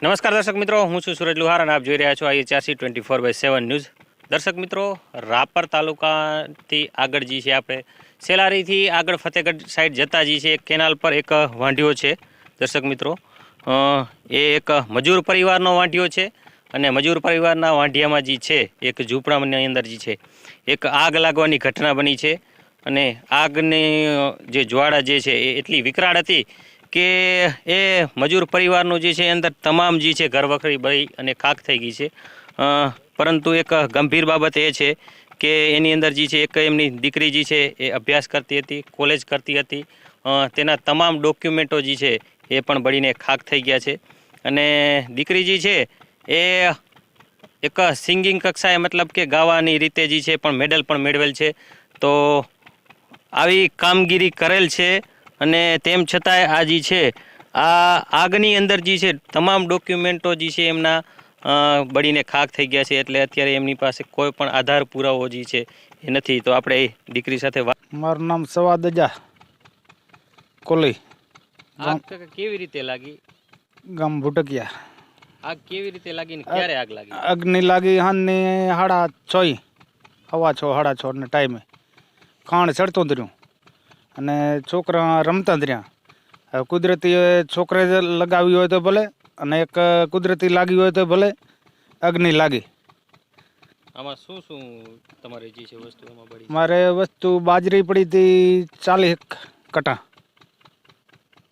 નમસ્કાર દર્શક મિત્રો, હું છું સુરજ લુહાર અને આપ જોઈ રહ્યા છો IHRC 24/7 ન્યૂઝ। દર્શક મિત્રો, રાપર તાલુકાથી આગળ જે છે આપણે સેલારીથી આગળ ફતેહગઢ સાઈડ જતા જે છે એક કેનાલ પર એક વાંઢિયો છે। દર્શક મિત્રો, એ એક મજૂર પરિવારનો વાંઢિયો છે અને મજૂર પરિવારના વાંઢિયામાં જે છે એક ઝૂંપડાની અંદર જે છે એક આગ લાગવાની ઘટના બની છે અને આગની જે જ્વાળા જે છે એ એટલી વિકરાળ હતી કે એ મજૂર પરિવારનું જે છે અંદર તમામ જે છે ઘર વખરી બળી અને ખાખ થઈ ગઈ છે। પરંતુ એક ગંભીર બાબત એ છે કે એની અંદર જે છે એક એમની દીકરી જે છે એ અભ્યાસ કરતી હતી, કોલેજ કરતી હતી, તેના તમામ ડોક્યુમેન્ટો જે છે એ પણ બળીને ખાખ થઈ ગયા છે અને દીકરી જે છે એ એક સિંગિંગ કક્ષાએ મતલબ કે ગાવાની રીતે જે છે પણ મેડલ પણ મેળવેલ છે। તો આવી કામગીરી કરેલ છે અને તેમ છતાંય આ જે છે આ આગની અંદર જે છે તમામ ડોક્યુમેન્ટો જે છે એમના બળીને ખાખ થઈ ગયા છે। એટલે અત્યારે એમની પાસે કોઈ પણ આધાર પુરાવો જે છે એ નથી। તો આપણે એ દીકરી સાથે વાત। મારું નામ સવાદજા કોલી, આગ કેવી રીતે લાગી? ગામ ભૂટકિયા। આગ કેવી રીતે લાગી ને ક્યારે આગ લાગી? અગ્નિ લાગી હાની 6:30 6:30 ને ટાઈમે ખાણ ચડતું જ રહ્યું અને છોકરા રમતા જ રહ્યા। કુદરતી છોકરે લગાવી હોય તો ભલે અને એક કુદરતી લાગી હોય તો ભલે અગ્નિ લાગી। આમાં શું શું તમારે જે છે વસ્તુ એમાં બળી? મારે વસ્તુ બાજરી પડી હતી 40 કટા,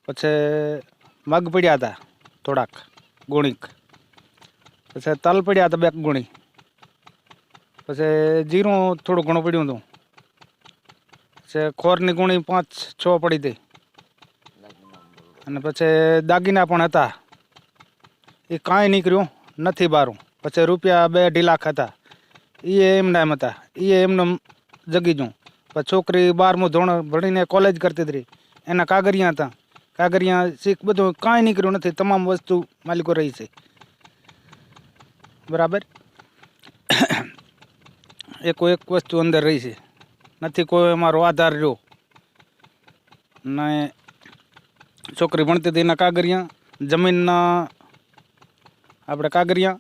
પછી મગ પડ્યા હતા થોડાક ગુણીક, પછી તલ પડ્યા હતા 2 ગુણી, પછી જીરું થોડું ઘણું પડ્યું હતું, પછી ખોરની ગુણી 5-6 પડી હતી અને પછી દાગીના પણ હતા એ કાંઈ નીકળ્યું નથી બારું। પછી રૂપિયા 2-2.5 લાખ હતા એ એમના એમ હતા, એ એમને જગી ગયું। પછી છોકરી 12મું ધોરણ ભણીને કોલેજ કરતી હતી, એના કાગરિયા હતા, કાગરિયા શીખ બધું કાંઈ નીકળ્યું નથી, તમામ વસ્તુ માલિકો રહી છે બરાબર। એક વસ્તુ અંદર રહી છે નથી, કોઈ અમારો આધાર રહ્યો ને। છોકરી ભણતી હતી એના કાગરિયા, જમીનના આપણે કાગરિયા,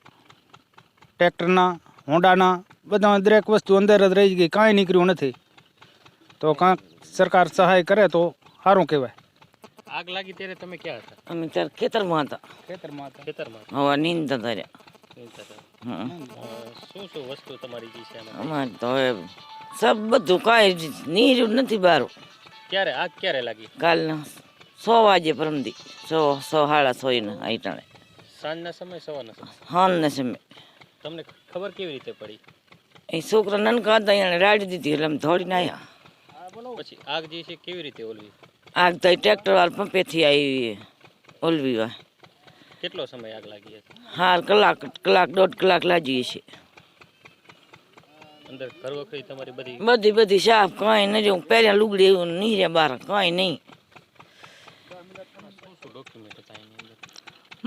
ટ્રેક્ટરના, હોન્ડાના, બધા દરેક વસ્તુ અંદર જ રહી ગઈ, કાંઈ નીકળ્યું નથી। તો કાંઈક સરકાર સહાય કરે તો સારું કહેવાય। આગ લાગી ત્યારે તમે ક્યાં હતા? અમે ત્યારે ખેતરમાં હતા। ખેતરમાં હવા નીંદ હતા। શું શું વસ્તુ તમારી જે છે આમાં? અમારે તો હવે સબ બધું કાંઈ નીર્યું નથી બારું। ક્યારે આગ ક્યારે લાગી? કાલના 6 વાગે પરમદી 6:30 આઈટાણે સાંજના સમય, સવારના સમય? હાલના સમય। તમને ખબર કેવી રીતે પડી? એ છોકરા નનકા હતા એને રાડી દીધી એટલે અમે દોડીને આવ્યા। પછી આગ જે છે કેવી રીતે ઓલવી? આગ તો ટ્રેક્ટર વાળા પંપેથી આવી ઓલવી હોય। કેટલો સમય આગ લાગી હતી? હાલ કલાક 1.5 કલાક લાગી છે। અંદર ઘર વખરી તમારી બધી સાફ, કાંઈ નહીં રહ્યું, પહેર્યા લુગડી એવું નહીં રહ્યા બહાર, કાંઈ નહીં।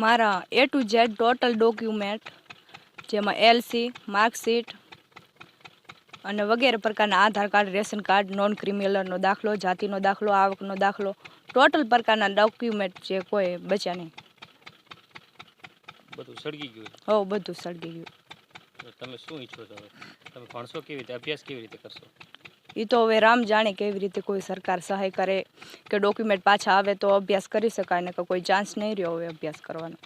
મારા A to Z total document, જેમાં LC, માર્કશીટ અને વગેરે પ્રકારના આધાર કાર્ડ, રેશન કાર્ડ, નોન ક્રિમિનલનો દાખલો, જાતિનો દાખલો, આવકનો દાખલો, ટોટલ પ્રકારના ડોક્યુમેન્ટ જે કોઈ બચ્યા નહીં। બધું સળગી ગયું? હો, બધું સળગી ગયું। તમે શું ઈચ્છો છો? તમે ભણશો કેવી રીતે, અભ્યાસ કેવી રીતે કરશો? એ તો હવે રામ જાણે કેવી રીતે કોઈ સરકાર સહાય કરે કે ડોક્યુમેન્ટ પાછા આવે તો અભ્યાસ કરી શકાય, ને કોઈ ચાન્સ નહીં રહ્યો હવે અભ્યાસ કરવાનો।